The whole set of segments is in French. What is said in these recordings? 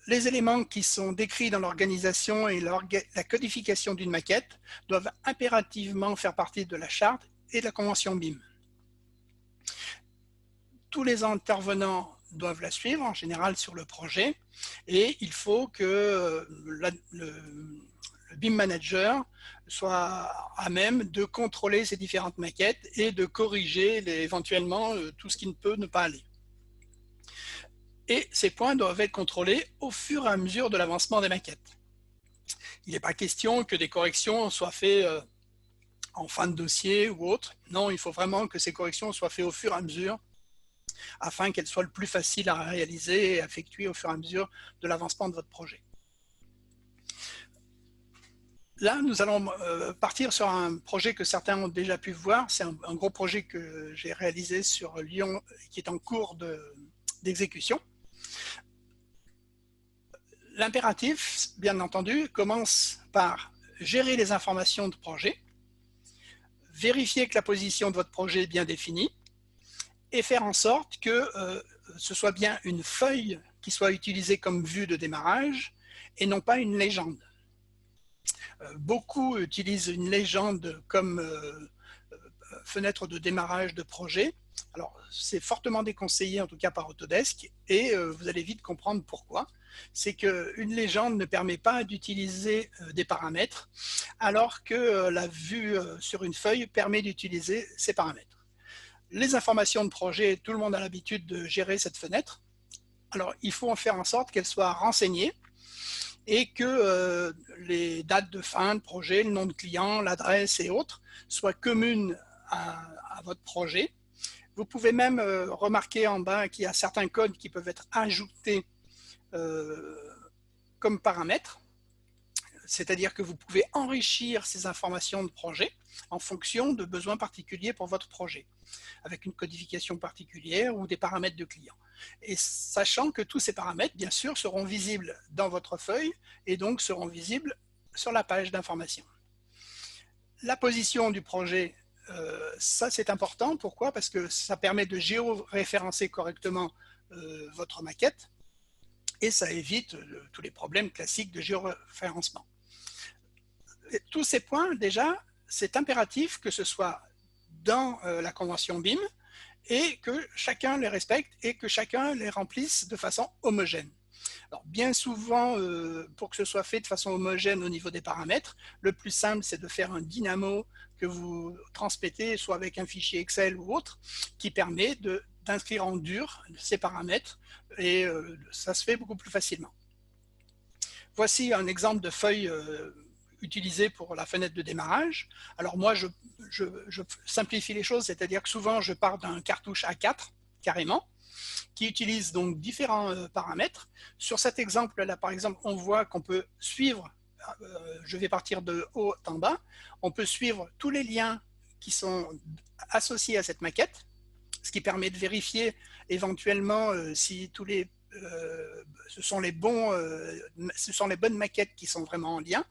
les éléments qui sont décrits dans l'organisation et la codification d'une maquette doivent impérativement faire partie de la charte et de la convention BIM. Tous les intervenants doivent la suivre, en général sur le projet, et il faut que le BIM Manager soit à même de contrôler ces différentes maquettes et de corriger éventuellement tout ce qui ne peut ne pas aller. Et ces points doivent être contrôlés au fur et à mesure de l'avancement des maquettes. Il n'est pas question que des corrections soient faites en fin de dossier ou autre. Non, il faut vraiment que ces corrections soient faites au fur et à mesure afin qu'elles soient le plus faciles à réaliser et à effectuer au fur et à mesure de l'avancement de votre projet. Là, nous allons partir sur un projet que certains ont déjà pu voir. C'est un gros projet que j'ai réalisé sur Lyon qui est en cours d'exécution. L'impératif, bien entendu, commence par gérer les informations de projet, vérifier que la position de votre projet est bien définie et faire en sorte que ce soit bien une feuille qui soit utilisée comme vue de démarrage et non pas une légende. Beaucoup utilisent une légende comme fenêtre de démarrage de projet. Alors, c'est fortement déconseillé, en tout cas par Autodesk, et vous allez vite comprendre pourquoi. C'est qu'une légende ne permet pas d'utiliser des paramètres, alors que la vue sur une feuille permet d'utiliser ces paramètres. Les informations de projet, tout le monde a l'habitude de gérer cette fenêtre. Alors, il faut en faire en sorte qu'elle soit renseignée et que les dates de fin de projet, le nom de client, l'adresse et autres soient communes à votre projet. Vous pouvez même remarquer en bas qu'il y a certains codes qui peuvent être ajoutés comme paramètres, c'est-à-dire que vous pouvez enrichir ces informations de projet en fonction de besoins particuliers pour votre projet, avec une codification particulière ou des paramètres de client. Et sachant que tous ces paramètres, bien sûr, seront visibles dans votre feuille et donc seront visibles sur la page d'information. La position du projet, ça c'est important. Pourquoi? Parce que ça permet de géoréférencer correctement votre maquette et ça évite tous les problèmes classiques de géoréférencement. Et tous ces points, déjà, c'est impératif que ce soit dans la convention BIM et que chacun les respecte et que chacun les remplisse de façon homogène. Alors, bien souvent, pour que ce soit fait de façon homogène au niveau des paramètres, le plus simple, c'est de faire un dynamo que vous transmettez, soit avec un fichier Excel ou autre, qui permet d'inscrire en dur ces paramètres et ça se fait beaucoup plus facilement. Voici un exemple de feuille utilisée pour la fenêtre de démarrage. Alors moi, je simplifie les choses, c'est-à-dire que souvent, je pars d'un cartouche A4, carrément, qui utilise donc différents paramètres. Sur cet exemple-là, par exemple, on voit qu'on peut suivre, je vais partir de haut en bas, on peut suivre tous les liens qui sont associés à cette maquette, ce qui permet de vérifier éventuellement si tous les ce sont les bonnes maquettes qui sont vraiment en lien.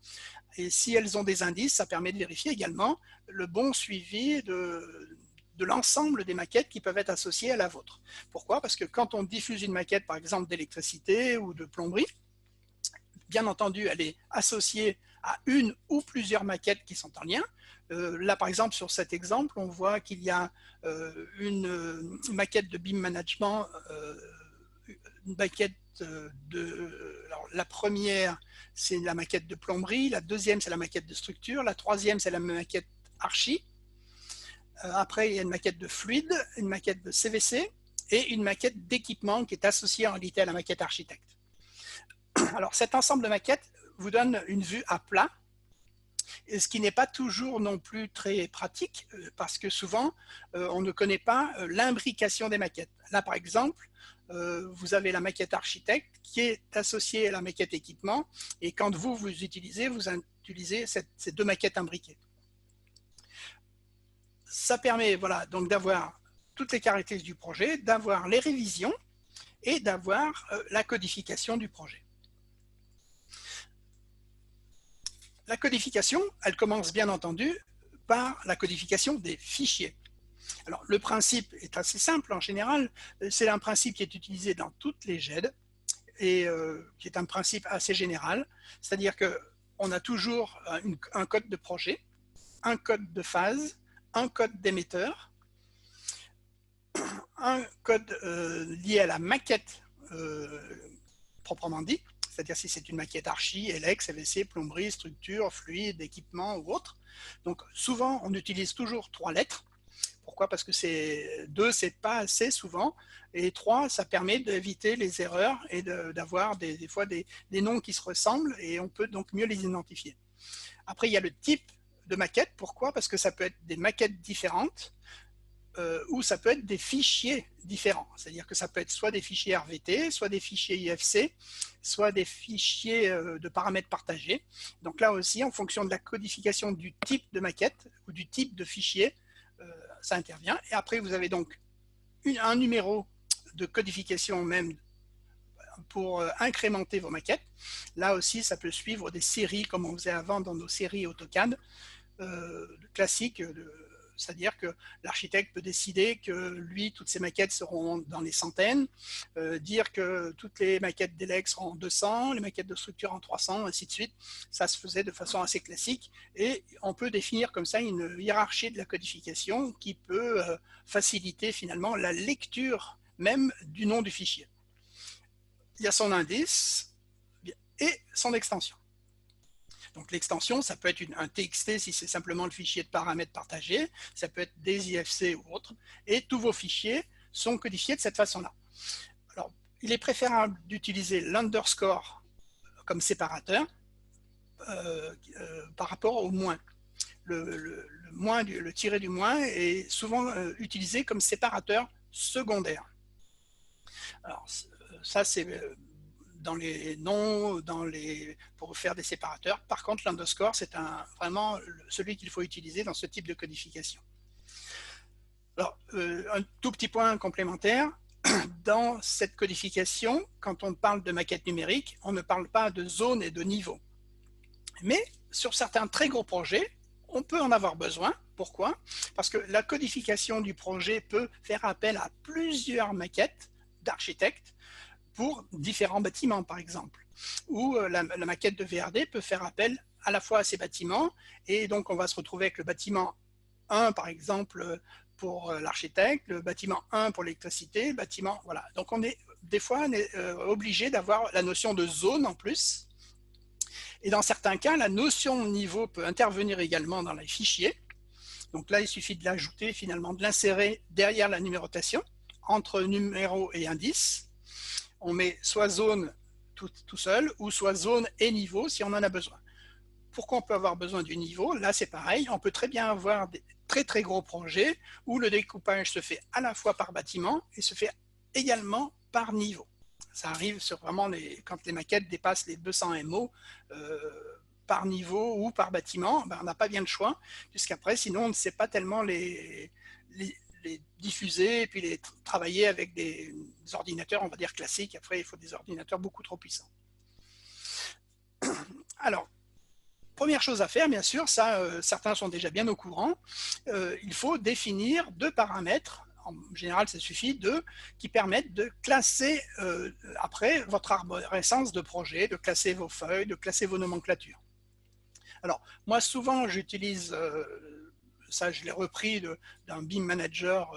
Et si elles ont des indices, ça permet de vérifier également le bon suivi de l'ensemble des maquettes qui peuvent être associées à la vôtre. Pourquoi? Parce que quand on diffuse une maquette, par exemple, d'électricité ou de plomberie, bien entendu, elle est associée à une ou plusieurs maquettes qui sont en lien. Là, par exemple, sur cet exemple, on voit qu'il y a une maquette de BIM Management, une maquette alors, la première, c'est la maquette de plomberie, la deuxième, c'est la maquette de structure, la troisième, c'est la maquette archi. Après, il y a une maquette de fluide, une maquette de CVC et une maquette d'équipement qui est associée en réalité à la maquette architecte. Alors, cet ensemble de maquettes vous donne une vue à plat, ce qui n'est pas toujours non plus très pratique parce que souvent, on ne connaît pas l'imbrication des maquettes. Là, par exemple, vous avez la maquette architecte qui est associée à la maquette équipement et quand vous utilisez ces deux maquettes imbriquées. Ça permet voilà, donc d'avoir toutes les caractéristiques du projet, d'avoir les révisions et d'avoir la codification du projet. La codification, elle commence bien entendu par la codification des fichiers. Alors, le principe est assez simple en général, c'est un principe qui est utilisé dans toutes les GED. et qui est un principe assez général, c'est-à-dire qu'on a toujours un code de projet, un code de phase, un code d'émetteur, un code lié à la maquette proprement dit, c'est-à-dire si c'est une maquette archi, LX, LVC, plomberie, structure, fluide, équipement ou autre. Donc souvent on utilise toujours 3 lettres. Pourquoi? Parce que 2 c'est pas assez souvent, et 3 ça permet d'éviter les erreurs et d'avoir des fois des noms qui se ressemblent, et on peut donc mieux les identifier. Après il y a le type de maquette. Pourquoi? Parce que ça peut être des maquettes différentes, ou ça peut être des fichiers différents. C'est-à-dire que ça peut être soit des fichiers RVT, soit des fichiers IFC, soit des fichiers de paramètres partagés. Donc là aussi, en fonction de la codification du type de maquette ou du type de fichier, ça intervient. Et après, vous avez donc un numéro de codification même pour incrémenter vos maquettes. Là aussi, ça peut suivre des séries comme on faisait avant dans nos séries AutoCAD classiques. C'est-à-dire que l'architecte peut décider que lui, toutes ses maquettes seront dans les centaines, dire que toutes les maquettes d'ELEC seront en 200, les maquettes de structure en 300, ainsi de suite. Ça se faisait de façon assez classique, et on peut définir comme ça une hiérarchie de la codification qui peut faciliter finalement la lecture même du nom du fichier. Il y a son indice et son extension. Donc l'extension, ça peut être un TXT si c'est simplement le fichier de paramètres partagés, ça peut être des IFC ou autre, et tous vos fichiers sont codifiés de cette façon-là. Alors, il est préférable d'utiliser l'underscore comme séparateur par rapport au moins. Le tiré du moins est souvent utilisé comme séparateur secondaire. Alors, ça c'est dans les noms, pour faire des séparateurs. Par contre, l'underscore, c'est vraiment celui qu'il faut utiliser dans ce type de codification. Alors, un tout petit point complémentaire. Dans cette codification, quand on parle de maquette numérique, on ne parle pas de zone et de niveau. Mais sur certains très gros projets, on peut en avoir besoin. Pourquoi? Parce que la codification du projet peut faire appel à plusieurs maquettes d'architectes pour différents bâtiments, par exemple. Ou la maquette de VRD peut faire appel à la fois à ces bâtiments, et donc on va se retrouver avec le bâtiment 1, par exemple, pour l'architecte, le bâtiment 1 pour l'électricité, bâtiment, voilà. Donc on est des fois obligé d'avoir la notion de zone en plus. Et dans certains cas, la notion de niveau peut intervenir également dans les fichiers. Donc là, il suffit de l'ajouter, finalement, de l'insérer derrière la numérotation, entre numéro et indice. On met soit zone tout seul, ou soit zone et niveau si on en a besoin. Pourquoi on peut avoir besoin du niveau? Là, c'est pareil. On peut très bien avoir des très très gros projets où le découpage se fait à la fois par bâtiment et se fait également par niveau. Ça arrive sur vraiment quand les maquettes dépassent les 200 MO par niveau ou par bâtiment, ben, on n'a pas bien le choix, puisqu'après, sinon, on ne sait pas tellement les diffuser et puis les travailler avec des ordinateurs, on va dire classiques. Après, il faut des ordinateurs beaucoup trop puissants. Alors, première chose à faire, bien sûr, ça, certains sont déjà bien au courant, il faut définir 2 paramètres. En général, ça suffit, qui permettent de classer après votre arborescence de projet, de classer vos feuilles, de classer vos nomenclatures. Alors, moi, souvent, j'utilise ça, je l'ai repris d'un BIM manager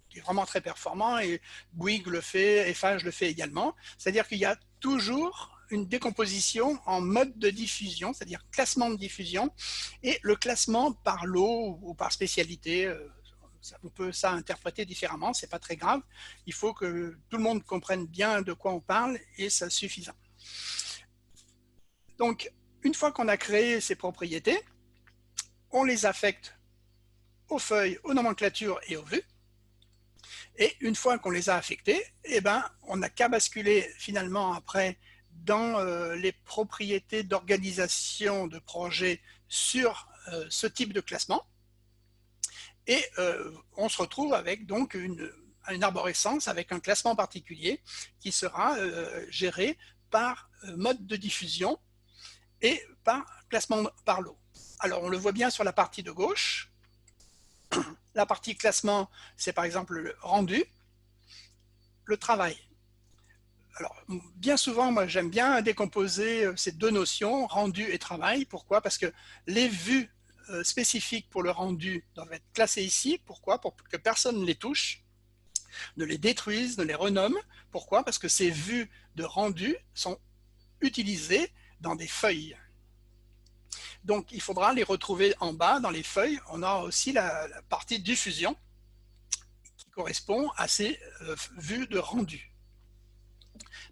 qui est vraiment très performant, et Bouygues le fait, FH le fait également. C'est-à-dire qu'il y a toujours une décomposition en mode de diffusion, c'est-à-dire classement de diffusion, et le classement par lot ou par spécialité. On peut ça interpréter différemment, c'est pas très grave. Il faut que tout le monde comprenne bien de quoi on parle, et c'est suffisant. Donc, une fois qu'on a créé ces propriétés, on les affecte aux feuilles, aux nomenclatures et aux vues. Et une fois qu'on les a affectés, eh ben, on n'a qu'à basculer finalement après dans les propriétés d'organisation de projet sur ce type de classement. Et on se retrouve avec donc une arborescence avec un classement particulier qui sera géré par mode de diffusion et par classement par lot. Alors on le voit bien sur la partie de gauche. La partie classement, c'est par exemple le rendu, le travail. Alors, bien souvent, moi, j'aime bien décomposer ces deux notions, rendu et travail. Pourquoi? Parce que les vues spécifiques pour le rendu doivent être classées ici. Pourquoi? Pour que personne ne les touche, ne les détruise, ne les renomme. Pourquoi? Parce que ces vues de rendu sont utilisées dans des feuilles. Donc, il faudra les retrouver en bas dans les feuilles. On a aussi la partie diffusion qui correspond à ces vues de rendu.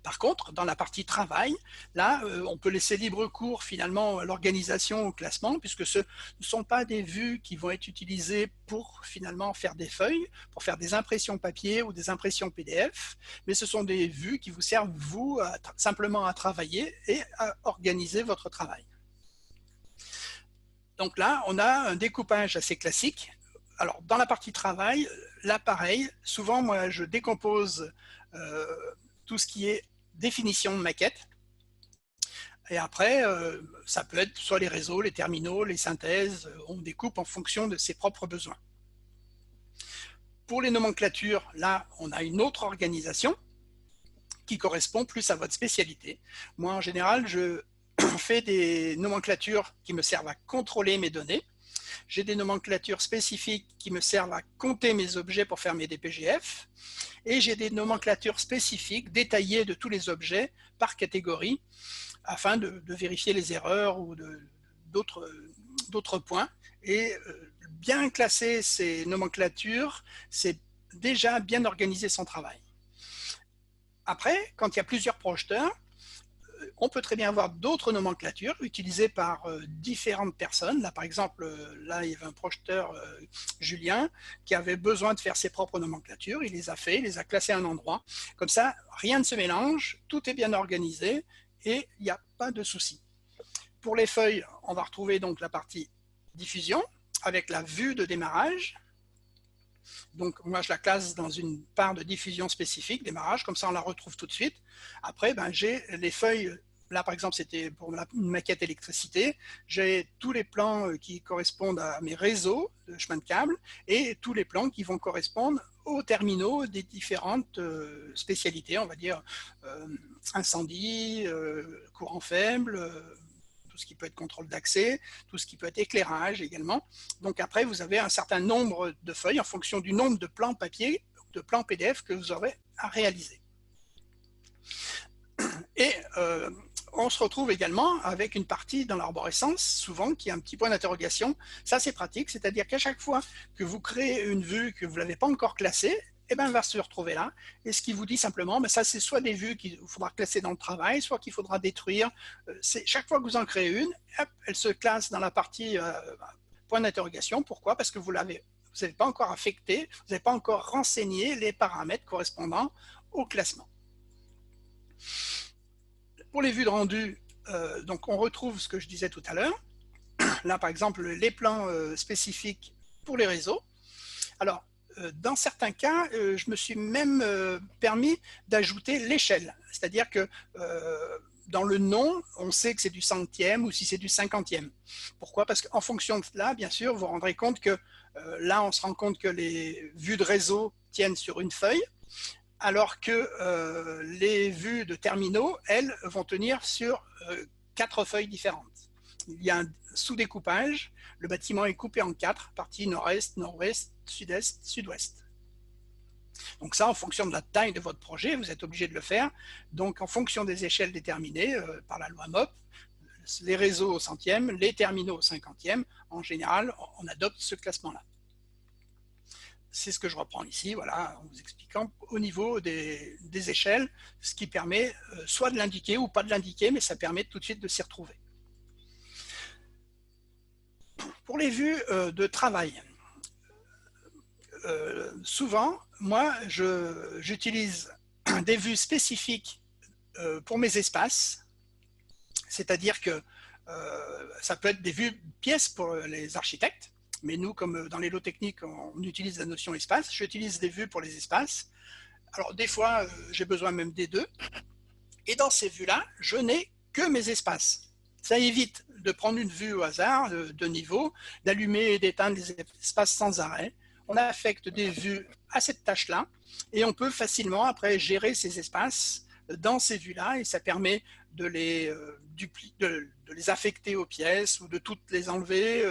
Par contre, dans la partie travail, là, on peut laisser libre cours finalement à l'organisation, au classement, puisque ce ne sont pas des vues qui vont être utilisées pour finalement faire des feuilles, pour faire des impressions papier ou des impressions PDF, mais ce sont des vues qui vous servent, vous, simplement à travailler et à organiser votre travail. Donc là, on a un découpage assez classique. Alors, dans la partie travail, là, pareil, souvent, moi, je décompose tout ce qui est définition de maquette. Et après, ça peut être soit les réseaux, les terminaux, les synthèses, on découpe en fonction de ses propres besoins. Pour les nomenclatures, là, on a une autre organisation qui correspond plus à votre spécialité. Moi, en général, je fais des nomenclatures qui me servent à contrôler mes données. J'ai des nomenclatures spécifiques qui me servent à compter mes objets pour faire mes DPGF. Et j'ai des nomenclatures spécifiques détaillées de tous les objets par catégorie afin de vérifier les erreurs ou d'autres points. Et bien classer ces nomenclatures, c'est déjà bien organiser son travail. Après, quand il y a plusieurs projeteurs, on peut très bien avoir d'autres nomenclatures utilisées par différentes personnes. Là, par exemple, là, il y avait un projeteur, Julien, qui avait besoin de faire ses propres nomenclatures. Il les a fait, il les a classées à un endroit. Comme ça, rien ne se mélange, tout est bien organisé et il n'y a pas de souci. Pour les feuilles, on va retrouver donc la partie diffusion avec la vue de démarrage. Donc, moi, je la classe dans une part de diffusion spécifique, démarrage, comme ça, on la retrouve tout de suite. Après, ben, j'ai les feuilles, là, par exemple, c'était pour une maquette électricité. J'ai tous les plans qui correspondent à mes réseaux de chemin de câble et tous les plans qui vont correspondre aux terminaux des différentes spécialités, on va dire incendie, courant faible, tout ce qui peut être contrôle d'accès, tout ce qui peut être éclairage également. Donc après, vous avez un certain nombre de feuilles en fonction du nombre de plans papier, de plans PDF que vous aurez à réaliser. Et on se retrouve également avec une partie dans l'arborescence, souvent, qui a un petit point d'interrogation. Ça, c'est pratique, c'est-à-dire qu'à chaque fois que vous créez une vue que vous ne l'avez pas encore classée, eh ben, elle va se retrouver là. Et ce qui vous dit simplement, ben, ça, c'est soit des vues qu'il faudra classer dans le travail, soit qu'il faudra détruire. Chaque fois que vous en créez une, hop, elle se classe dans la partie point d'interrogation. Pourquoi? Parce que vous n'avez pas encore affecté, vous n'avez pas encore renseigné les paramètres correspondant au classement. Pour les vues de rendu, donc on retrouve ce que je disais tout à l'heure. Là, par exemple, les plans spécifiques pour les réseaux. Alors, dans certains cas, je me suis même permis d'ajouter l'échelle. C'est-à-dire que dans le nom, on sait que c'est du centième ou si c'est du cinquantième. Pourquoi? Parce qu'en fonction de cela, bien sûr, vous vous rendrez compte que là, on se rend compte que les vues de réseau tiennent sur une feuille, alors que les vues de terminaux, elles, vont tenir sur 4 feuilles différentes. Il y a un sous-découpage, le bâtiment est coupé en 4, partie nord-est, nord-ouest, sud-est, sud-ouest. Donc ça, en fonction de la taille de votre projet, vous êtes obligé de le faire. Donc en fonction des échelles déterminées par la loi MOP, les réseaux au centième, les terminaux au cinquantième, en général, on adopte ce classement-là. C'est ce que je reprends ici, voilà, en vous expliquant au niveau des échelles, ce qui permet soit de l'indiquer ou pas de l'indiquer, mais ça permet tout de suite de s'y retrouver. Pour les vues de travail, souvent, moi, j'utilise des vues spécifiques pour mes espaces, c'est-à-dire que ça peut être des vues pièces pour les architectes, mais nous, comme dans les lots techniques, on utilise la notion espace. J'utilise des vues pour les espaces. Alors, des fois, j'ai besoin même des deux. Et dans ces vues-là, je n'ai que mes espaces. Ça évite de prendre une vue au hasard de niveau, d'allumer et d'éteindre les espaces sans arrêt. On affecte des vues à cette tâche-là et on peut facilement après gérer ces espaces dans ces vues-là et ça permet de les affecter aux pièces ou de toutes les enlever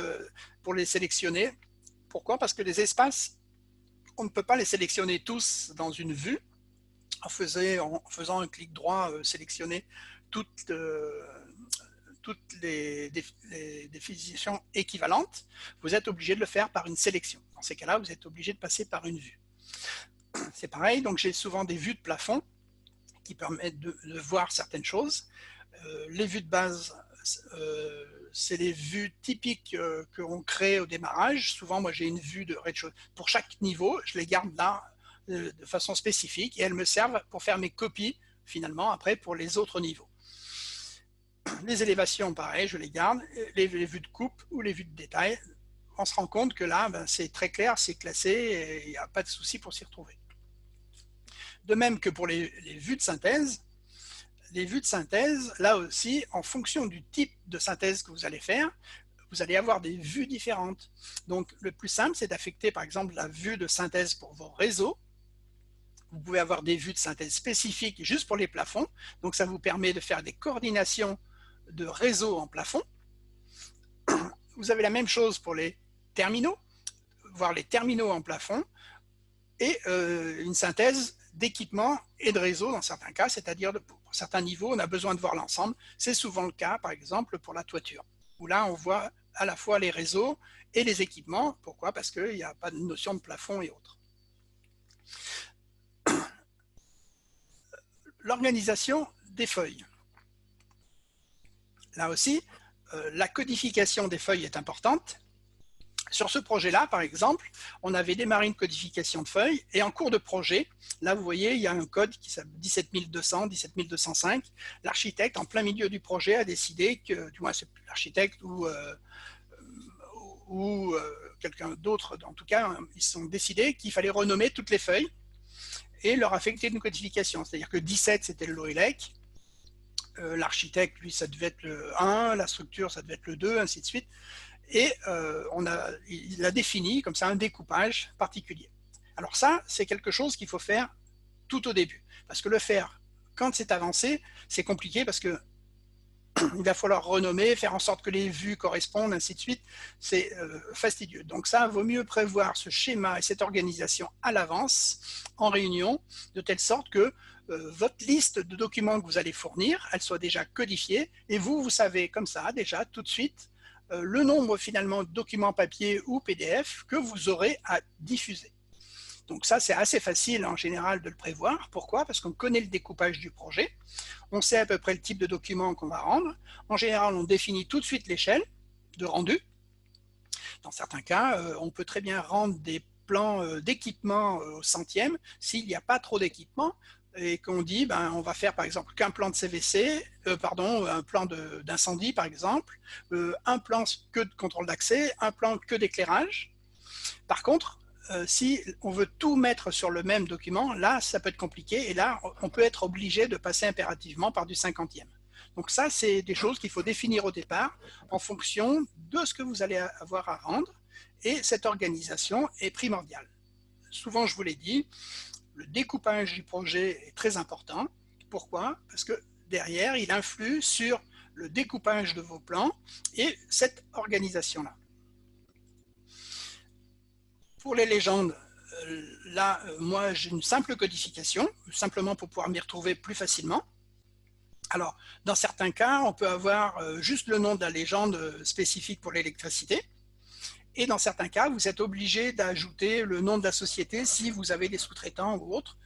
pour les sélectionner. Pourquoi? Parce que les espaces, on ne peut pas les sélectionner tous dans une vue en faisant un clic droit, sélectionner toutes les définitions équivalentes. Vous êtes obligé de le faire par une sélection. Dans ces cas-là, vous êtes obligé de passer par une vue. C'est pareil, donc j'ai souvent des vues de plafond qui permettent de voir certaines choses. Les vues de base, c'est les vues typiques qu'on crée au démarrage. Souvent, moi, j'ai une vue de rez-de-chaussée. Pour chaque niveau, je les garde là de façon spécifique et elles me servent pour faire mes copies, finalement, après, pour les autres niveaux. Les élévations, pareil, je les garde. Les vues de coupe ou les vues de détail, on se rend compte que là, c'est très clair, c'est classé et il n'y a pas de souci pour s'y retrouver. De même que pour les vues de synthèse, là aussi, en fonction du type de synthèse que vous allez faire, vous allez avoir des vues différentes. Donc, le plus simple, c'est d'affecter, par exemple, la vue de synthèse pour vos réseaux. Vous pouvez avoir des vues de synthèse spécifiques juste pour les plafonds. Donc, ça vous permet de faire des coordinations de réseaux en plafond. Vous avez la même chose pour les terminaux, voir les terminaux en plafond, et une synthèse d'équipement et de réseau dans certains cas, c'est-à-dire pour certains niveaux, on a besoin de voir l'ensemble. C'est souvent le cas, par exemple, pour la toiture, où là, on voit à la fois les réseaux et les équipements. Pourquoi? Parce qu'il n'y a pas de notion de plafond et autres. L'organisation des feuilles. Là aussi, la codification des feuilles est importante. Sur ce projet-là, par exemple, on avait démarré une codification de feuilles et en cours de projet, là vous voyez, il y a un code qui s'appelle 17200, 17205. L'architecte, en plein milieu du projet, a décidé que, du moins c'est l'architecte ou quelqu'un d'autre, en tout cas, ils se sont décidés qu'il fallait renommer toutes les feuilles et leur affecter une codification. C'est-à-dire que 17, c'était le LOELEC, l'architecte, lui, ça devait être le 1, la structure, ça devait être le 2, ainsi de suite. Et il a défini comme ça un découpage particulier. Alors ça, c'est quelque chose qu'il faut faire tout au début. Parce que le faire quand c'est avancé, c'est compliqué parce que il va falloir renommer, faire en sorte que les vues correspondent, ainsi de suite. C'est fastidieux. Donc ça, il vaut mieux prévoir ce schéma et cette organisation à l'avance, en réunion, de telle sorte que votre liste de documents que vous allez fournir, elle soit déjà codifiée, et vous savez comme ça, déjà, tout de suite, le nombre finalement de documents papier ou PDF que vous aurez à diffuser. Donc ça, c'est assez facile en général de le prévoir. Pourquoi? Parce qu'on connaît le découpage du projet, on sait à peu près le type de document qu'on va rendre. En général, on définit tout de suite l'échelle de rendu. Dans certains cas, on peut très bien rendre des plans d'équipement au centième s'il n'y a pas trop d'équipement et qu'on dit on va faire par exemple qu'un plan de CVC, un plan d'incendie par exemple, un plan que de contrôle d'accès, un plan que d'éclairage. Par contre, si on veut tout mettre sur le même document, là ça peut être compliqué et là on peut être obligé de passer impérativement par du 50e. Donc ça, c'est des choses qu'il faut définir au départ en fonction de ce que vous allez avoir à rendre et cette organisation est primordiale. Souvent, je vous l'ai dit, le découpage du projet est très important. Pourquoi? Parce que derrière, il influe sur le découpage de vos plans et cette organisation-là. Pour les légendes, là, moi, j'ai une simple codification, simplement pour pouvoir m'y retrouver plus facilement. Alors, dans certains cas, on peut avoir juste le nom de la légende spécifique pour l'électricité. Et dans certains cas, vous êtes obligé d'ajouter le nom de la société si vous avez des sous-traitants ou autres,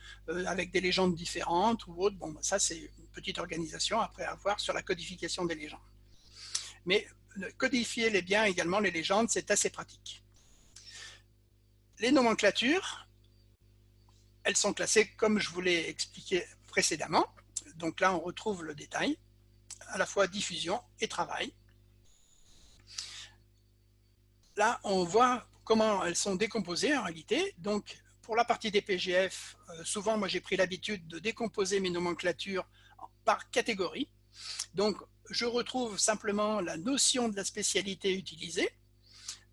avec des légendes différentes ou autres. Bon, ça, c'est une petite organisation après avoir sur la codification des légendes. Mais codifier les biens également, les légendes, c'est assez pratique. Les nomenclatures, elles sont classées comme je vous l'ai expliqué précédemment. Donc là, on retrouve le détail, à la fois diffusion et travail. Là, on voit comment elles sont décomposées en réalité. Donc, pour la partie des PGF, souvent, moi, j'ai pris l'habitude de décomposer mes nomenclatures par catégorie. Donc, je retrouve simplement la notion de la spécialité utilisée.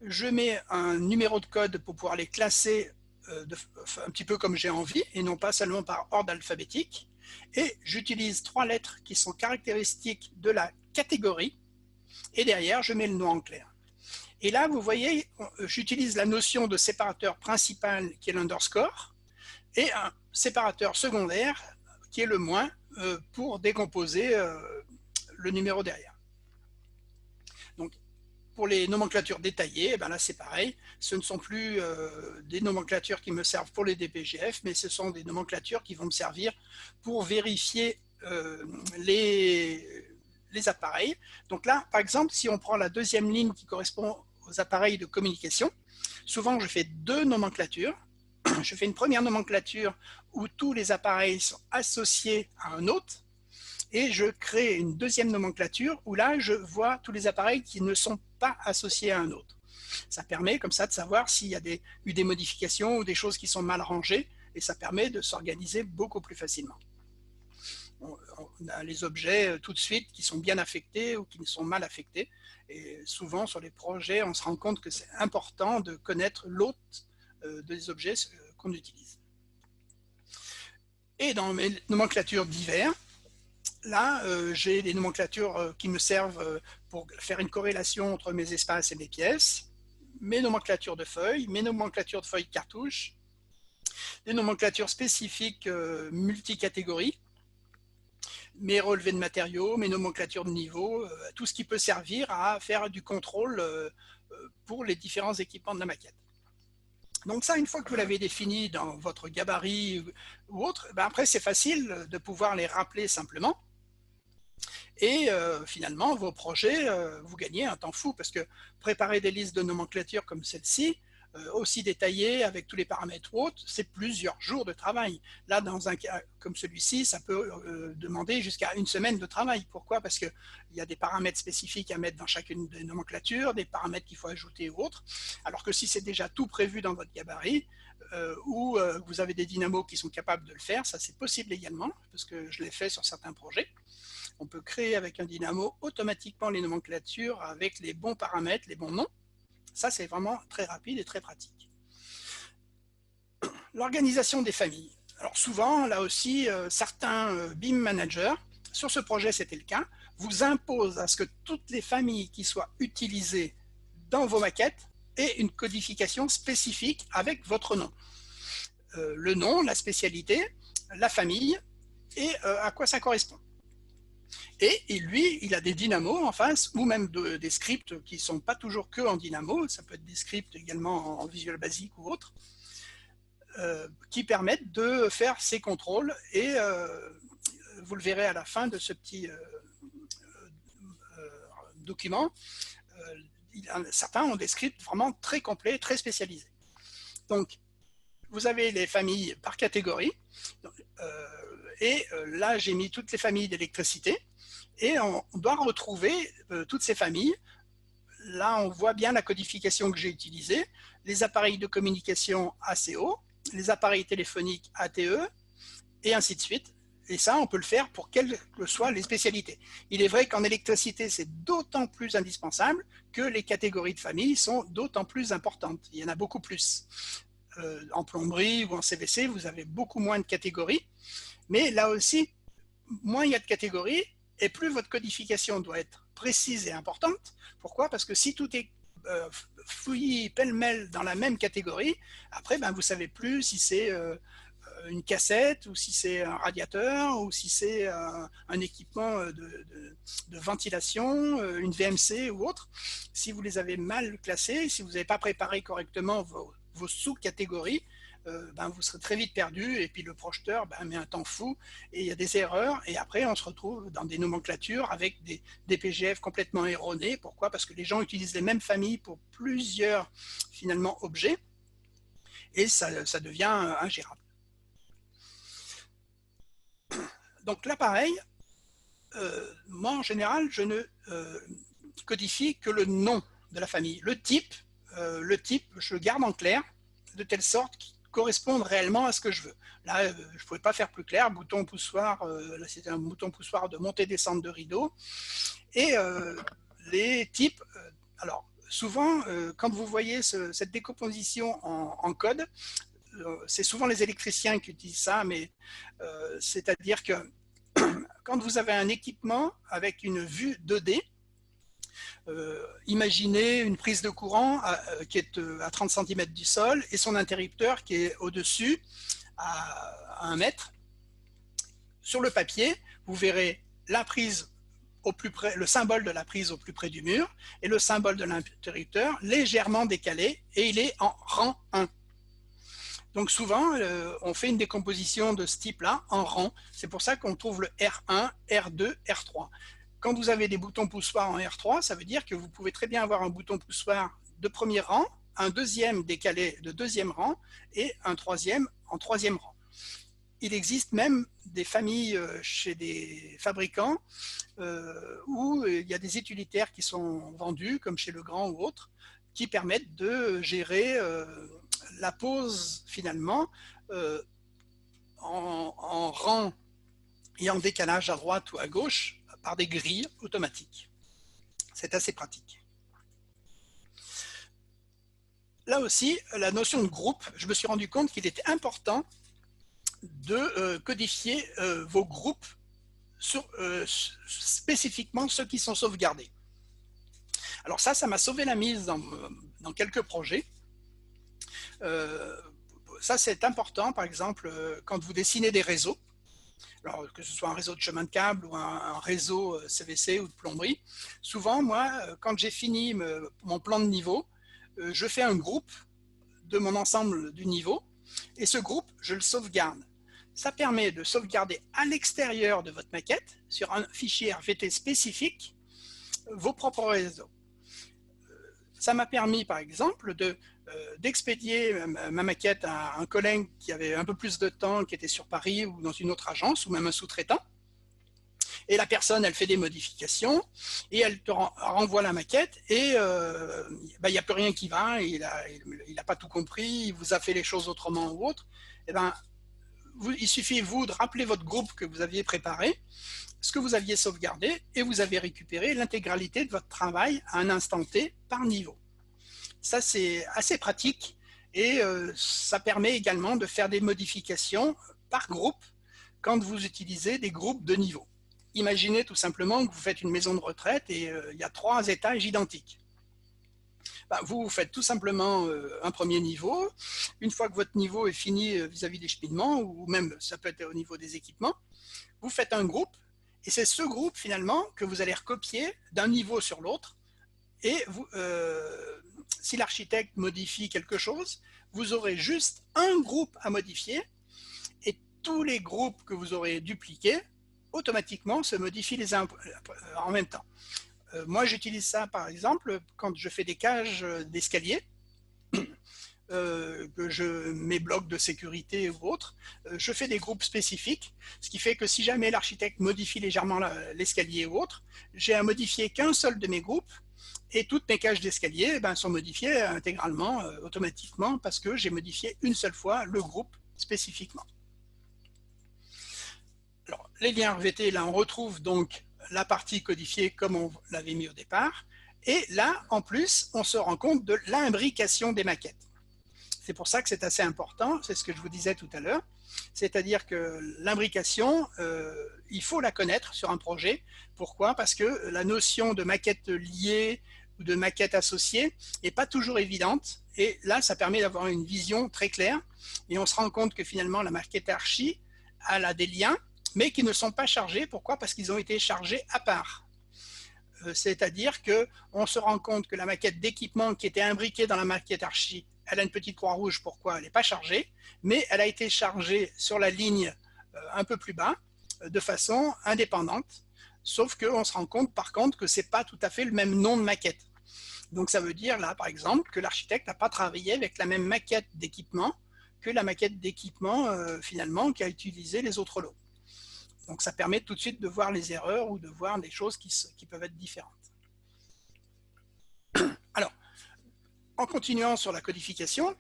Je mets un numéro de code pour pouvoir les classer un petit peu comme j'ai envie et non pas seulement par ordre alphabétique. et j'utilise 3 lettres qui sont caractéristiques de la catégorie, et derrière, je mets le nom en clair. Et là, vous voyez, j'utilise la notion de séparateur principal qui est l'underscore et un séparateur secondaire qui est le moins pour décomposer le numéro derrière. Donc, pour les nomenclatures détaillées, ben là c'est pareil, ce ne sont plus des nomenclatures qui me servent pour les DPGF, mais ce sont des nomenclatures qui vont me servir pour vérifier les appareils. Donc là, par exemple, si on prend la deuxième ligne qui correspond aux appareils de communication, souvent je fais 2 nomenclatures. Je fais une première nomenclature où tous les appareils sont associés à un autre, et je crée une deuxième nomenclature où là je vois tous les appareils qui ne sont pas associés à un autre. Ça permet comme ça de savoir s'il y a eu des modifications ou des choses qui sont mal rangées, et ça permet de s'organiser beaucoup plus facilement. On a les objets tout de suite qui sont bien affectés ou qui sont mal affectés, et souvent sur les projets on se rend compte que c'est important de connaître l'hôte des objets qu'on utilise. Et dans mes nomenclatures divers, là j'ai des nomenclatures qui me servent pour faire une corrélation entre mes espaces et mes pièces, mes nomenclatures de feuilles, mes nomenclatures de feuilles cartouches, des nomenclatures spécifiques multicatégories, mes relevés de matériaux, mes nomenclatures de niveau, tout ce qui peut servir à faire du contrôle pour les différents équipements de la maquette. Donc ça, une fois que vous l'avez défini dans votre gabarit ou autre, ben après c'est facile de pouvoir les rappeler simplement. Et finalement, vos projets, vous gagnez un temps fou, parce que préparer des listes de nomenclature comme celle-ci, aussi détaillées avec tous les paramètres ou autres, c'est plusieurs jours de travail. Là, dans un cas comme celui-ci, ça peut demander jusqu'à 1 semaine de travail. Pourquoi? Parce qu'il y a des paramètres spécifiques à mettre dans chacune des nomenclatures, des paramètres qu'il faut ajouter ou autres. Alors que si c'est déjà tout prévu dans votre gabarit, ou vous avez des dynamos qui sont capables de le faire, ça c'est possible également, parce que je l'ai fait sur certains projets. On peut créer avec un dynamo automatiquement les nomenclatures avec les bons paramètres, les bons noms. Ça, c'est vraiment très rapide et très pratique. L'organisation des familles. Alors souvent, là aussi, certains BIM managers, sur ce projet c'était le cas, vous imposent à ce que toutes les familles qui soient utilisées dans vos maquettes aient une codification spécifique avec votre nom. Le nom, la spécialité, la famille et à quoi ça correspond. Et lui, il a des dynamos en face, ou même des scripts qui ne sont pas toujours que en dynamo, ça peut être des scripts également en Visual Basic ou autre, qui permettent de faire ces contrôles, et vous le verrez à la fin de ce petit document, certains ont des scripts vraiment très complets, très spécialisés. Donc, vous avez les familles par catégorie, et là j'ai mis toutes les familles d'électricité, et on doit retrouver toutes ces familles. Là on voit bien la codification que j'ai utilisée, les appareils de communication ACO, les appareils téléphoniques ATE, et ainsi de suite. Et ça, on peut le faire pour quelles que soient les spécialités. Il est vrai qu'en électricité, c'est d'autant plus indispensable que les catégories de famille sont d'autant plus importantes. Il y en a beaucoup plus. En plomberie ou en CVC, vous avez beaucoup moins de catégories. Mais là aussi, moins il y a de catégories, et plus votre codification doit être précise et importante. Pourquoi? Parce que si tout est fouillis pêle-mêle dans la même catégorie, après, ben, vous ne savez plus si c'est une cassette, ou si c'est un radiateur, ou si c'est un équipement de ventilation, une VMC ou autre. Si vous les avez mal classés, si vous n'avez pas préparé correctement vos sous-catégories, ben vous serez très vite perdu, et puis le projeteur met un temps fou, et il y a des erreurs, et après on se retrouve dans des nomenclatures avec des PGF complètement erronés. Pourquoi? Parce que les gens utilisent les mêmes familles pour plusieurs finalement objets, et ça devient ingérable. Donc là pareil, moi en général je ne codifie que le nom de la famille. Le type je le garde en clair, de telle sorte qu'il corresponde réellement à ce que je veux. Là, je ne pouvais pas faire plus clair. Bouton poussoir, là c'était un bouton poussoir de montée-descente de rideau. Et les types, alors souvent, quand vous voyez cette décomposition en code, c'est souvent les électriciens qui utilisent ça, mais c'est-à-dire que quand vous avez un équipement avec une vue 2D, imaginez une prise de courant qui est à 30 cm du sol et son interrupteur qui est au-dessus à 1 mètre. Sur le papier, vous verrez la prise au plus près, le symbole de la prise au plus près du mur et le symbole de l'interrupteur légèrement décalé, et il est en rang 1. Donc souvent, on fait une décomposition de ce type-là en rang. C'est pour ça qu'on trouve le R1, R2, R3. Quand vous avez des boutons poussoirs en R3, ça veut dire que vous pouvez très bien avoir un bouton poussoir de premier rang, un deuxième décalé de deuxième rang et un troisième en troisième rang. Il existe même des familles chez des fabricants où il y a des utilitaires qui sont vendus, comme chez Legrand ou autres, qui permettent de gérer la pose finalement en rang et en décalage à droite ou à gauche par des grilles automatiques. C'est assez pratique. Là aussi, la notion de groupe, je me suis rendu compte qu'il était important de codifier vos groupes sur spécifiquement ceux qui sont sauvegardés. Alors ça m'a sauvé la mise dans quelques projets. Ça, c'est important, par exemple, quand vous dessinez des réseaux, alors que ce soit un réseau de chemin de câble ou un réseau CVC ou de plomberie. Souvent, moi, quand j'ai fini mon plan de niveau, je fais un groupe de mon ensemble du niveau, et ce groupe, je le sauvegarde. Ça permet de sauvegarder à l'extérieur de votre maquette, sur un fichier RVT spécifique, vos propres réseaux. Ça m'a permis, par exemple, d'expédier ma maquette à un collègue qui avait un peu plus de temps, qui était sur Paris ou dans une autre agence, ou même un sous-traitant. Et la personne, elle fait des modifications, et elle te renvoie la maquette, et il n'y a plus rien qui va, il n'a pas tout compris, il vous a fait les choses autrement ou autre. Et il suffit, vous, de rappeler votre groupe que vous aviez préparé, ce que vous aviez sauvegardé, et vous avez récupéré l'intégralité de votre travail à un instant T par niveau. Ça, c'est assez pratique, et ça permet également de faire des modifications par groupe quand vous utilisez des groupes de niveau. Imaginez tout simplement que vous faites une maison de retraite et il y a 3 étages identiques. Vous faites tout simplement un premier niveau. Une fois que votre niveau est fini vis-à-vis des cheminements, ou même ça peut être au niveau des équipements, vous faites un groupe, et c'est ce groupe finalement que vous allez recopier d'un niveau sur l'autre, et vous, si l'architecte modifie quelque chose, vous aurez juste un groupe à modifier, et tous les groupes que vous aurez dupliqués automatiquement se modifient les uns en même temps. Moi, j'utilise ça, par exemple, quand je fais des cages d'escalier, mes blocs de sécurité ou autres, je fais des groupes spécifiques, ce qui fait que si jamais l'architecte modifie légèrement l'escalier ou autre, j'ai à modifier qu'un seul de mes groupes, et toutes mes cages d'escalier sont modifiées intégralement, automatiquement, parce que j'ai modifié une seule fois le groupe spécifiquement. Alors, les liens RVT, là, on retrouve donc la partie codifiée comme on l'avait mis au départ. Et là, en plus, on se rend compte de l'imbrication des maquettes. C'est pour ça que c'est assez important, c'est ce que je vous disais tout à l'heure. C'est-à-dire que l'imbrication, il faut la connaître sur un projet. Pourquoi? Parce que la notion de maquette liée ou de maquette associée n'est pas toujours évidente. Et là, ça permet d'avoir une vision très claire. Et on se rend compte que finalement, la maquette archi, elle a des liens, mais qui ne sont pas chargés. Pourquoi? Parce qu'ils ont été chargés à part. C'est-à-dire qu'on se rend compte que la maquette d'équipement qui était imbriquée dans la maquette archi, elle a une petite croix rouge. Pourquoi? Elle n'est pas chargée, mais elle a été chargée sur la ligne un peu plus bas, de façon indépendante. Sauf qu'on se rend compte par contre que ce n'est pas tout à fait le même nom de maquette. Donc ça veut dire là, par exemple, que l'architecte n'a pas travaillé avec la même maquette d'équipement que la maquette d'équipement finalement qui a utilisé les autres lots. Donc ça permet tout de suite de voir les erreurs ou de voir des choses qui peuvent être différentes. Alors, en continuant sur la codification,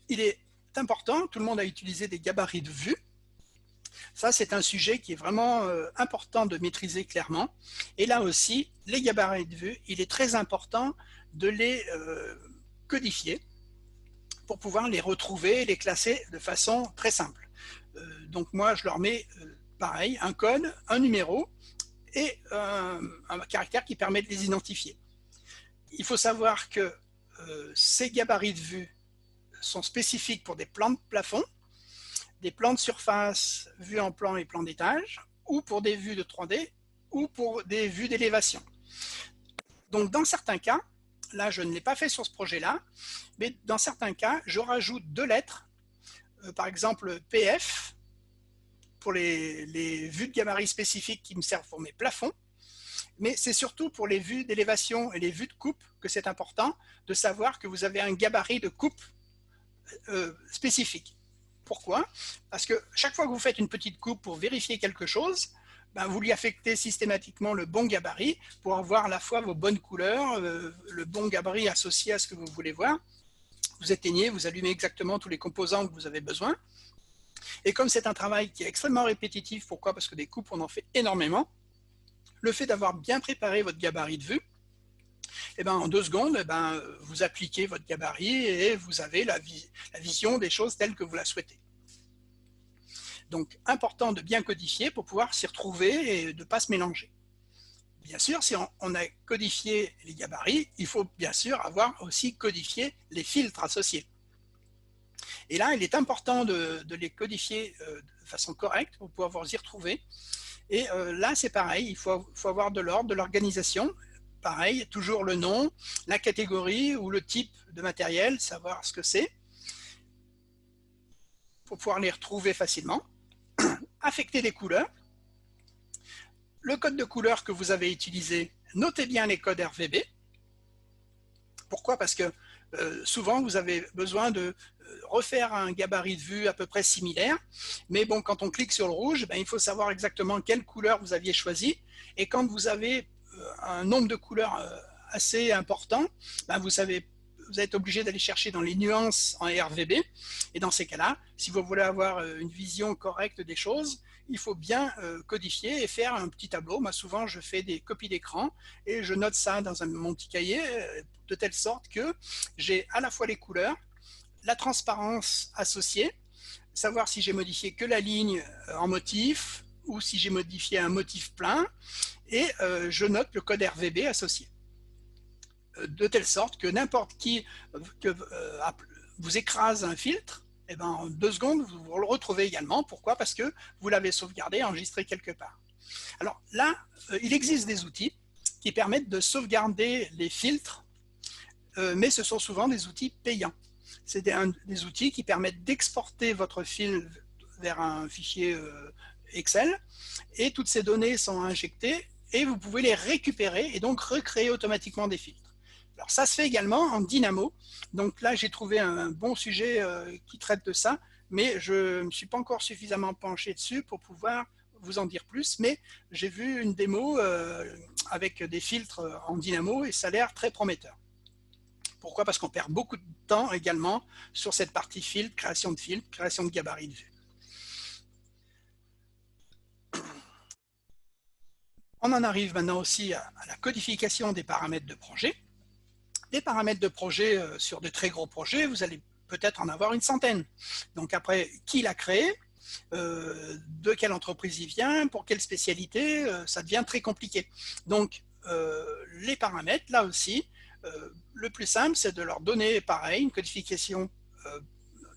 il est important, tout le monde a utilisé des gabarits de vue. Ça, c'est un sujet qui est vraiment important de maîtriser clairement. Et là aussi, les gabarits de vue, il est très important de les codifier. pour pouvoir les retrouver et les classer de façon très simple. Donc moi, je leur mets pareil, un code, un numéro et un caractère qui permet de les identifier. Il faut savoir que ces gabarits de vue sont spécifiques pour des plans de plafond, des plans de surface vus en plan et plan d'étage, ou pour des vues de 3D, ou pour des vues d'élévation. Donc dans certains cas, là je ne l'ai pas fait sur ce projet-là, mais dans certains cas, je rajoute 2 lettres, par exemple PF, pour les vues de gabarit spécifiques qui me servent pour mes plafonds, mais c'est surtout pour les vues d'élévation et les vues de coupe que c'est important de savoir que vous avez un gabarit de coupe spécifique. Pourquoi? Parce que chaque fois que vous faites une petite coupe pour vérifier quelque chose, ben vous lui affectez systématiquement le bon gabarit pour avoir à la fois vos bonnes couleurs, le bon gabarit associé à ce que vous voulez voir. Vous éteignez, vous allumez exactement tous les composants que vous avez besoin. Et comme c'est un travail qui est extrêmement répétitif, pourquoi? Parce que des coupes, on en fait énormément. Le fait d'avoir bien préparé votre gabarit de vue, et ben en 2 secondes, vous appliquez votre gabarit et vous avez la vision des choses telles que vous la souhaitez. Donc, important de bien codifier pour pouvoir s'y retrouver et de ne pas se mélanger. Bien sûr, si on a codifié les gabarits, il faut bien sûr avoir aussi codifié les filtres associés. Et là, il est important de les codifier de façon correcte pour pouvoir vous y retrouver. Et là, c'est pareil, il faut avoir de l'ordre, de l'organisation. Pareil, toujours le nom, la catégorie ou le type de matériel, savoir ce que c'est, pour pouvoir les retrouver facilement. Affecter des couleurs. Le code de couleur que vous avez utilisé, notez bien les codes RVB. Pourquoi? Parce que souvent, vous avez besoin de refaire un gabarit de vue à peu près similaire. Mais bon, quand on clique sur le rouge, il faut savoir exactement quelle couleur vous aviez choisi. Et quand vous avez un nombre de couleurs assez important, vous êtes obligé d'aller chercher dans les nuances en RVB. Et dans ces cas-là, si vous voulez avoir une vision correcte des choses, il faut bien codifier et faire un petit tableau. Moi, souvent, je fais des copies d'écran et je note ça dans mon petit cahier de telle sorte que j'ai à la fois les couleurs, la transparence associée, savoir si j'ai modifié que la ligne en motif ou si j'ai modifié un motif plein, et je note le code RVB associé. De telle sorte que n'importe qui vous écrase un filtre, en 2 secondes, vous le retrouvez également. Pourquoi? Parce que vous l'avez sauvegardé, enregistré quelque part. Alors là, il existe des outils qui permettent de sauvegarder les filtres, mais ce sont souvent des outils payants. C'est des outils qui permettent d'exporter votre fil vers un fichier Excel, et toutes ces données sont injectées et vous pouvez les récupérer et donc recréer automatiquement des filtres. Alors ça se fait également en Dynamo. Donc là, j'ai trouvé un bon sujet qui traite de ça, mais je ne me suis pas encore suffisamment penché dessus pour pouvoir vous en dire plus, mais j'ai vu une démo avec des filtres en Dynamo et ça a l'air très prometteur. Pourquoi? Parce qu'on perd beaucoup de temps également sur cette partie filtre, création de gabarit de vue. On en arrive maintenant aussi à la codification des paramètres de projet. Des paramètres de projet sur de très gros projets, vous allez peut-être en avoir une centaine. Donc après, qui l'a créé, de quelle entreprise il vient, pour quelle spécialité, ça devient très compliqué. Donc les paramètres, là aussi, le plus simple, c'est de leur donner pareil, une codification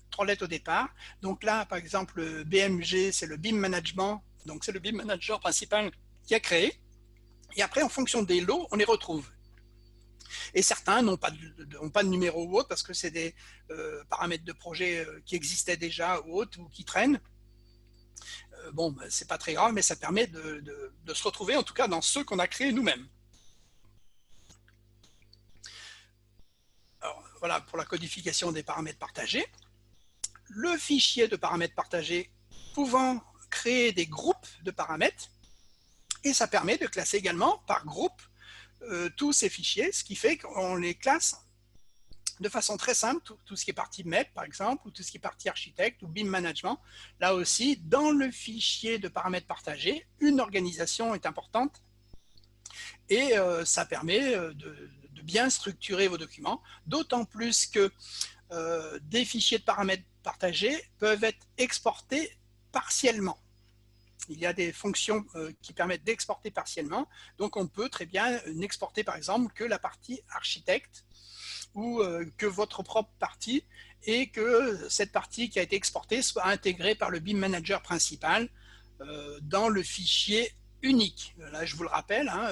3 lettres au départ. Donc là, par exemple, le BMG, c'est le BIM Management, donc c'est le BIM Manager principal qui a créé. Et après, en fonction des lots, on les retrouve. Et certains n'ont pas de numéro ou autre parce que c'est des paramètres de projet qui existaient déjà ou autres ou qui traînent. Bon, c'est pas très grave, mais ça permet de se retrouver en tout cas dans ceux qu'on a créés nous-mêmes. Alors voilà pour la codification des paramètres partagés. Le fichier de paramètres partagés pouvant créer des groupes de paramètres, et ça permet de classer également par groupe tous ces fichiers, ce qui fait qu'on les classe de façon très simple, tout ce qui est partie MEP par exemple, ou tout ce qui est partie architecte ou BIM management. Là aussi, dans le fichier de paramètres partagés, une organisation est importante et ça permet de bien structurer vos documents, d'autant plus que des fichiers de paramètres partagés peuvent être exportés partiellement. Il y a des fonctions qui permettent d'exporter partiellement. Donc, on peut très bien n'exporter, par exemple, que la partie architecte ou que votre propre partie, et que cette partie qui a été exportée soit intégrée par le BIM Manager principal dans le fichier unique. Là, je vous le rappelle, hein,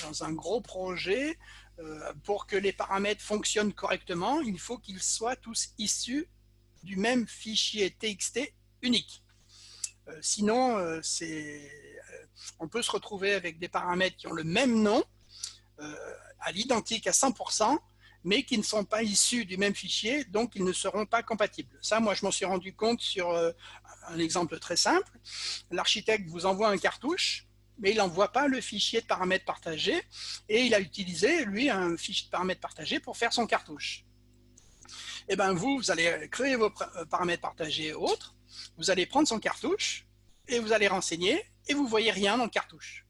dans un gros projet, pour que les paramètres fonctionnent correctement, il faut qu'ils soient tous issus du même fichier TXT unique. Sinon, on peut se retrouver avec des paramètres qui ont le même nom, à l'identique à 100%, mais qui ne sont pas issus du même fichier, donc ils ne seront pas compatibles. Ça, moi, je m'en suis rendu compte sur un exemple très simple. L'architecte vous envoie un cartouche, mais il n'envoie pas le fichier de paramètres partagés, et il a utilisé, lui, un fichier de paramètres partagés pour faire son cartouche. Et bien, vous allez créer vos paramètres partagés et autres, vous allez prendre son cartouche, et vous allez renseigner, et vous ne voyez rien dans le cartouche.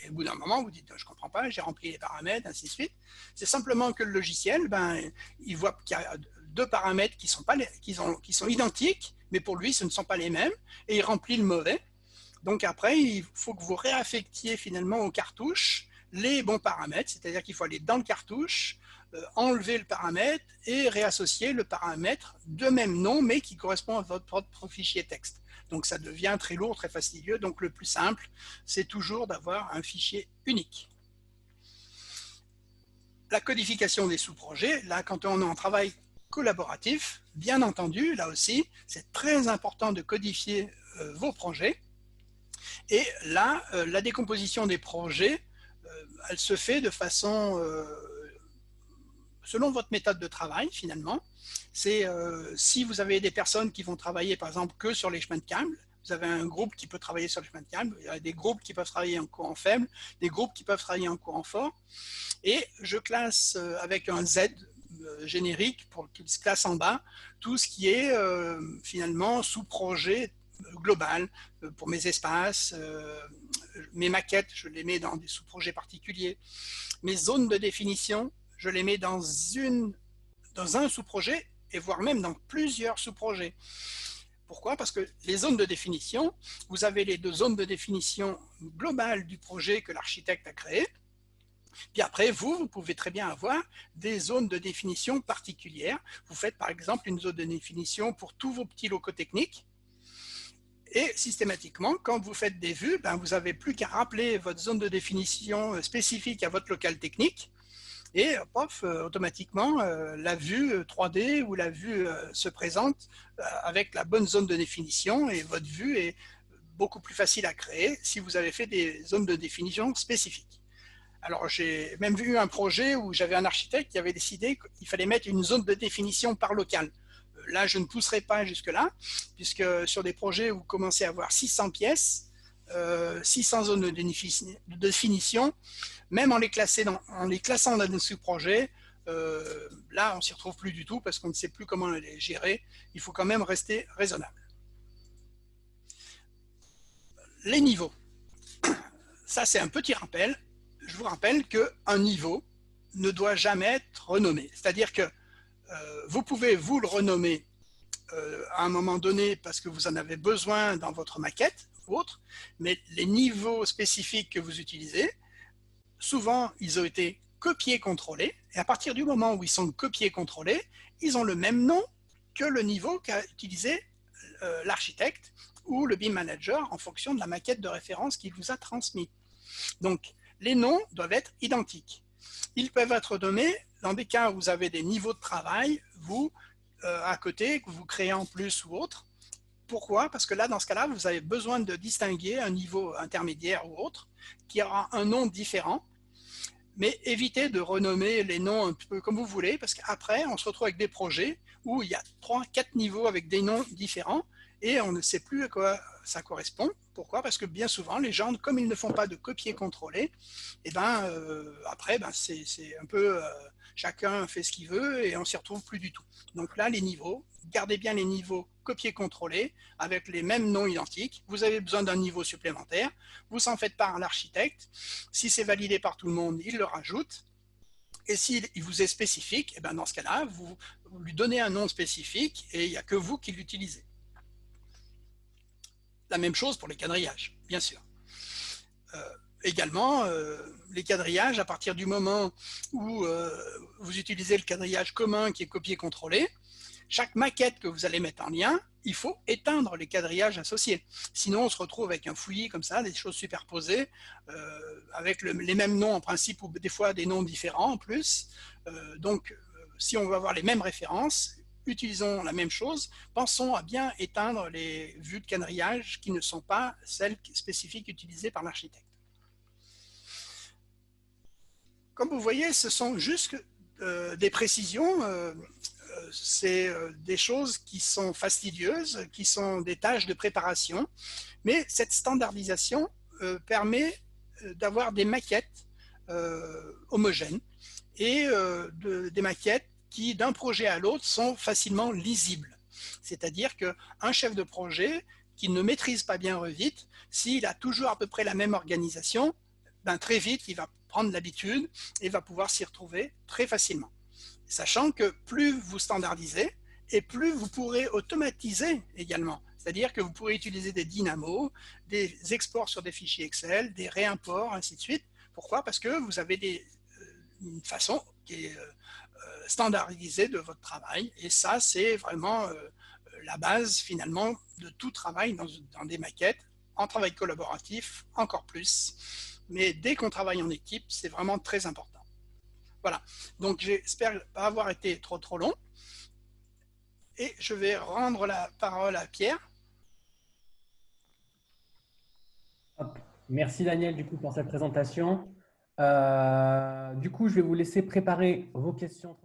Et au bout d'un moment, vous dites, je ne comprends pas, j'ai rempli les paramètres, ainsi de suite. C'est simplement que le logiciel, il voit qu'il y a deux paramètres qui sont identiques, mais pour lui, ce ne sont pas les mêmes, et il remplit le mauvais. Donc après, il faut que vous réaffectiez finalement aux cartouches les bons paramètres, c'est-à-dire qu'il faut aller dans le cartouche, enlever le paramètre et réassocier le paramètre de même nom, mais qui correspond à votre propre fichier texte. Donc ça devient très lourd, très fastidieux. Donc le plus simple, c'est toujours d'avoir un fichier unique. La codification des sous-projets, là quand on est en travail collaboratif, bien entendu, là aussi, c'est très important de codifier vos projets. Et là, la décomposition des projets, elle se fait de façon selon votre méthode de travail, finalement. C'est si vous avez des personnes qui vont travailler, par exemple, que sur les chemins de câbles, vous avez un groupe qui peut travailler sur les chemins de câbles, il y a des groupes qui peuvent travailler en courant faible, des groupes qui peuvent travailler en courant fort, et je classe avec un Z générique pour qu'il se classe en bas tout ce qui est finalement sous-projet global pour mes espaces, mes maquettes, je les mets dans des sous-projets particuliers, mes zones de définition, je les mets dans un sous-projet et voire même dans plusieurs sous-projets. Pourquoi? Parce que les zones de définition, vous avez les deux zones de définition globales du projet que l'architecte a créé. Puis après, vous pouvez très bien avoir des zones de définition particulières. Vous faites par exemple une zone de définition pour tous vos petits locaux techniques. Et systématiquement, quand vous faites des vues, vous n'avez plus qu'à rappeler votre zone de définition spécifique à votre local technique. Et pof, automatiquement, la vue 3D ou la vue se présente avec la bonne zone de définition, et votre vue est beaucoup plus facile à créer si vous avez fait des zones de définition spécifiques. Alors, j'ai même vu un projet où j'avais un architecte qui avait décidé qu'il fallait mettre une zone de définition par local. Là, je ne pousserai pas jusque-là, puisque sur des projets où vous commencez à avoir 600 pièces, 600 zones de définition, même en les classant dans des sous-projets, là, on ne s'y retrouve plus du tout parce qu'on ne sait plus comment les gérer. Il faut quand même rester raisonnable. Les niveaux. Ça, c'est un petit rappel. Je vous rappelle qu'un niveau ne doit jamais être renommé. C'est-à-dire que vous pouvez vous le renommer à un moment donné parce que vous en avez besoin dans votre maquette ou autre, mais les niveaux spécifiques que vous utilisez, souvent, ils ont été copiés-contrôlés, et à partir du moment où ils sont copiés-contrôlés, ils ont le même nom que le niveau qu'a utilisé l'architecte ou le BIM manager en fonction de la maquette de référence qu'il vous a transmis. Donc, les noms doivent être identiques. Ils peuvent être nommés dans des cas où vous avez des niveaux de travail, vous, à côté, que vous créez en plus ou autre. Pourquoi? Parce que là, dans ce cas-là, vous avez besoin de distinguer un niveau intermédiaire ou autre qui aura un nom différent. Mais évitez de renommer les noms un peu comme vous voulez, parce qu'après, on se retrouve avec des projets où il y a 3-4 niveaux avec des noms différents et on ne sait plus à quoi ça correspond. Pourquoi? Parce que bien souvent, les gens, comme ils ne font pas de copier-contrôler, et après, c'est un peu chacun fait ce qu'il veut et on s'y retrouve plus du tout. Donc là, les niveaux, gardez bien les niveaux copier-contrôler avec les mêmes noms identiques. Vous avez besoin d'un niveau supplémentaire, vous en faites part à l'architecte. Si c'est validé par tout le monde, il le rajoute. Et s'il vous est spécifique, et bien dans ce cas-là, vous lui donnez un nom spécifique et il n'y a que vous qui l'utilisez. La même chose pour les quadrillages, bien sûr. Également, les quadrillages, à partir du moment où vous utilisez le quadrillage commun qui est copié-contrôlé, chaque maquette que vous allez mettre en lien, il faut éteindre les quadrillages associés. Sinon, on se retrouve avec un fouillis comme ça, des choses superposées, avec les mêmes noms en principe, ou des fois des noms différents en plus. Donc, si on veut avoir les mêmes références, utilisons la même chose. Pensons à bien éteindre les vues de quadrillage qui ne sont pas celles spécifiques utilisées par l'architecte. Comme vous voyez, ce sont juste des précisions. C'est des choses qui sont fastidieuses, qui sont des tâches de préparation, mais cette standardisation permet d'avoir des maquettes homogènes et des maquettes qui, d'un projet à l'autre, sont facilement lisibles. C'est-à-dire qu'un chef de projet qui ne maîtrise pas bien Revit, s'il a toujours à peu près la même organisation, ben très vite, il va prendre l'habitude et va pouvoir s'y retrouver très facilement. Sachant que plus vous standardisez, et plus vous pourrez automatiser également. C'est-à-dire que vous pourrez utiliser des dynamos, des exports sur des fichiers Excel, des réimports, ainsi de suite. Pourquoi? Parce que vous avez une façon qui est standardisée de votre travail. Et ça, c'est vraiment la base, finalement, de tout travail dans des maquettes. En travail collaboratif, encore plus. Mais dès qu'on travaille en équipe, c'est vraiment très important. Voilà, donc j'espère pas avoir été trop long. Et je vais rendre la parole à Pierre. Hop. Merci Daniel du coup pour cette présentation. Du coup, je vais vous laisser préparer vos questions.